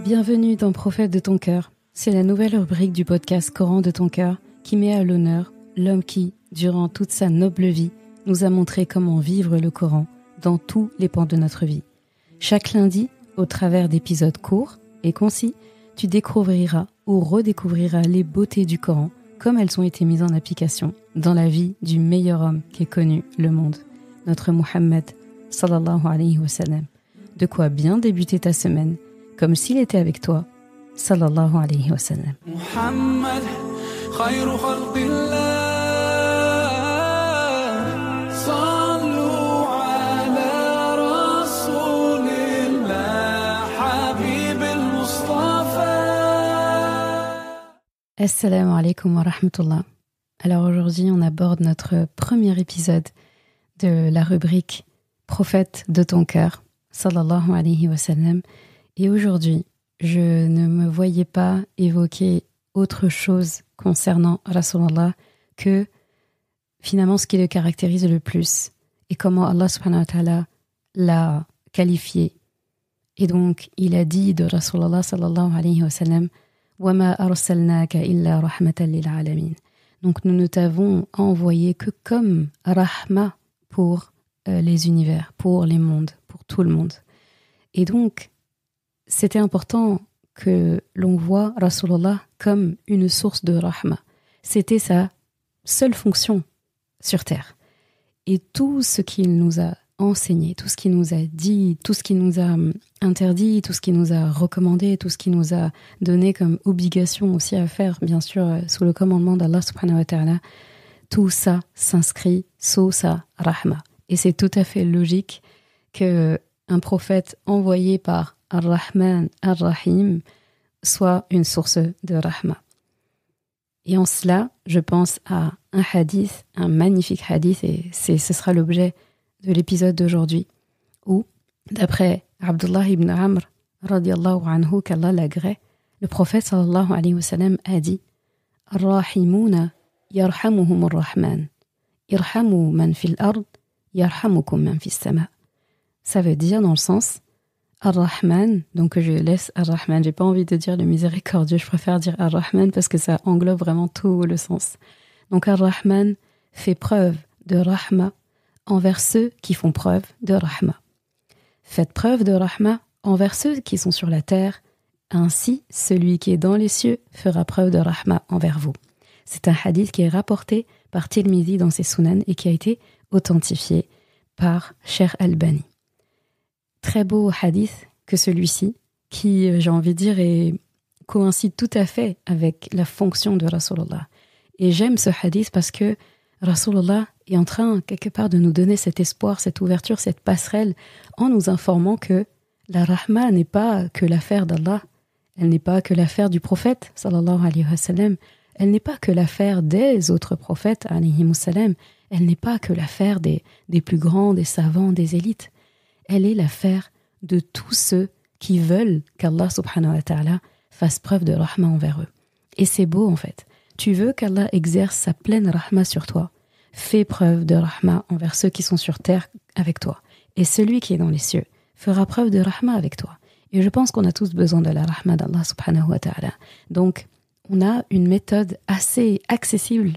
Bienvenue dans Prophète de ton cœur. C'est la nouvelle rubrique du podcast Coran de ton cœur qui met à l'honneur l'homme qui, durant toute sa noble vie, nous a montré comment vivre le Coran dans tous les pans de notre vie. Chaque lundi, au travers d'épisodes courts et concis, tu découvriras ou redécouvriras les beautés du Coran comme elles ont été mises en application dans la vie du meilleur homme qu'ait connu le monde, notre Muhammad sallallahu alayhi wa sallam. De quoi bien débuter ta semaine, comme s'il était avec toi, sallallahu alayhi wa sallam. Muhammad, khayru khalqillah, sallu ala rasulillah, habib al-Mustafa. Assalamu alaikum wa rahmatullah. Alors aujourd'hui, on aborde notre premier épisode de la rubrique Prophète de ton cœur, sallallahu alayhi wa sallam. Et aujourd'hui, je ne me voyais pas évoquer autre chose concernant Rasulallah que finalement ce qui le caractérise le plus et comment Allah subhanahu wa ta'ala l'a qualifié. Et donc, il a dit de Rasulallah sallallahu alayhi wa sallam وَمَا أَرْسَلْنَاكَ إِلَّا رَحْمَةً لِلْعَالَمِينَ. Donc, nous ne t'avons envoyé que comme rahma pour les univers, pour les mondes, pour tout le monde. Et donc, c'était important que l'on voit Rasulullah comme une source de rahma. C'était sa seule fonction sur terre. Et tout ce qu'il nous a enseigné, tout ce qu'il nous a dit, tout ce qu'il nous a interdit, tout ce qu'il nous a recommandé, tout ce qu'il nous a donné comme obligation aussi à faire, bien sûr, sous le commandement d'Allah subhanahu wa ta'ala, tout ça s'inscrit sous sa rahma. Et c'est tout à fait logique qu'un prophète envoyé par Ar-Rahman, Ar-Rahim soit une source de rahma. Et en cela, je pense à un hadith, un magnifique hadith, et ce sera l'objet de l'épisode d'aujourd'hui, où, d'après Abdullah ibn Amr, radiyallahu anhu, qu'Allah l'agrée, le prophète sallallahu alayhi wa sallam a dit « Ar-Rahimuna yarhamuhum ar-Rahman, irhamu man fil ard, yarhamukum man fis sama » Ça veut dire, dans le sens, Ar-Rahman, donc je laisse Ar-Rahman, j'ai pas envie de dire le miséricordieux, je préfère dire Ar-Rahman parce que ça englobe vraiment tout le sens. Donc Ar-Rahman fait preuve de rahma envers ceux qui font preuve de rahma. Faites preuve de rahma envers ceux qui sont sur la terre, ainsi celui qui est dans les cieux fera preuve de rahma envers vous. C'est un hadith qui est rapporté par Tirmidhi dans ses Sunan et qui a été authentifié par Cheikh Albani. Très beau hadith que celui-ci, qui, j'ai envie de dire, coïncide tout à fait avec la fonction de Rasulullah. Et j'aime ce hadith parce que Rasulullah est en train, quelque part, de nous donner cet espoir, cette ouverture, cette passerelle, en nous informant que la rahma n'est pas que l'affaire d'Allah, elle n'est pas que l'affaire du prophète, sallallahu alayhi wa sallam, elle n'est pas que l'affaire des autres prophètes, alayhi wa sallam, elle n'est pas que l'affaire des plus grands, des savants, des élites. Elle est l'affaire de tous ceux qui veulent qu'Allah subhanahu wa ta'ala fasse preuve de rahma envers eux. Et c'est beau en fait. Tu veux qu'Allah exerce sa pleine rahma sur toi. Fais preuve de rahma envers ceux qui sont sur terre avec toi. Et celui qui est dans les cieux fera preuve de rahma avec toi. Et je pense qu'on a tous besoin de la rahma d'Allah subhanahu wa ta'ala. Donc, on a une méthode assez accessible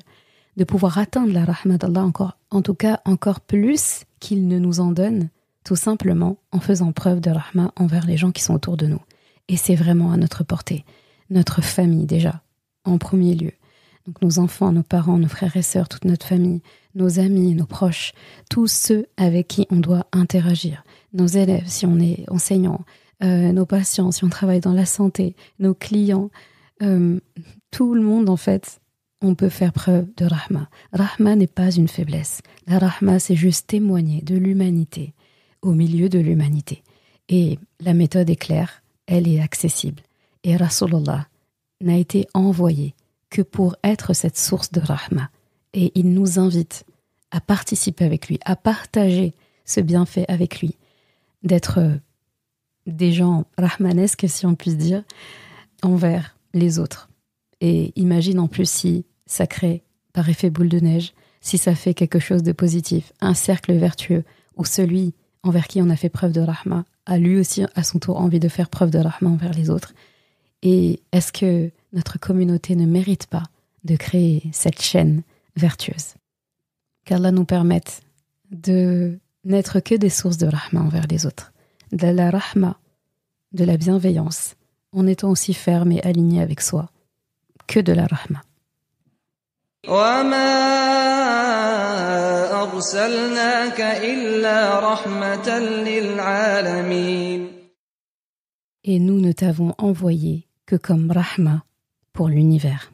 de pouvoir atteindre la rahma d'Allah en tout cas encore plus qu'il ne nous en donne, tout simplement en faisant preuve de rahma envers les gens qui sont autour de nous. Et c'est vraiment à notre portée. Notre famille déjà, en premier lieu. Donc nos enfants, nos parents, nos frères et sœurs, toute notre famille, nos amis, nos proches, tous ceux avec qui on doit interagir. Nos élèves, si on est enseignant, nos patients, si on travaille dans la santé, nos clients, tout le monde en fait, on peut faire preuve de rahma. Rahma n'est pas une faiblesse. La rahma, c'est juste témoigner de l'humanité au milieu de l'humanité. Et la méthode est claire, elle est accessible. Et Rasulullah n'a été envoyé que pour être cette source de rahma. Et il nous invite à participer avec lui, à partager ce bienfait avec lui, d'être des gens rahmanesques, si on puisse dire, envers les autres. Et imagine en plus si ça crée, par effet boule de neige, si ça fait quelque chose de positif, un cercle vertueux, où celui envers qui on a fait preuve de rahma a lui aussi à son tour envie de faire preuve de rahma envers les autres. Et est-ce que notre communauté ne mérite pas de créer cette chaîne vertueuse? Qu'Allah nous permette de n'être que des sources de rahma envers les autres, de la rahma, de la bienveillance, en étant aussi ferme et aligné avec soi, que de la rahma. وَمَا أَرْسَلْنَاكَ إِلَّا رَحْمَةً لِلْعَالَمِينَ. Et nous ne t'avons envoyé que comme rahma pour l'univers.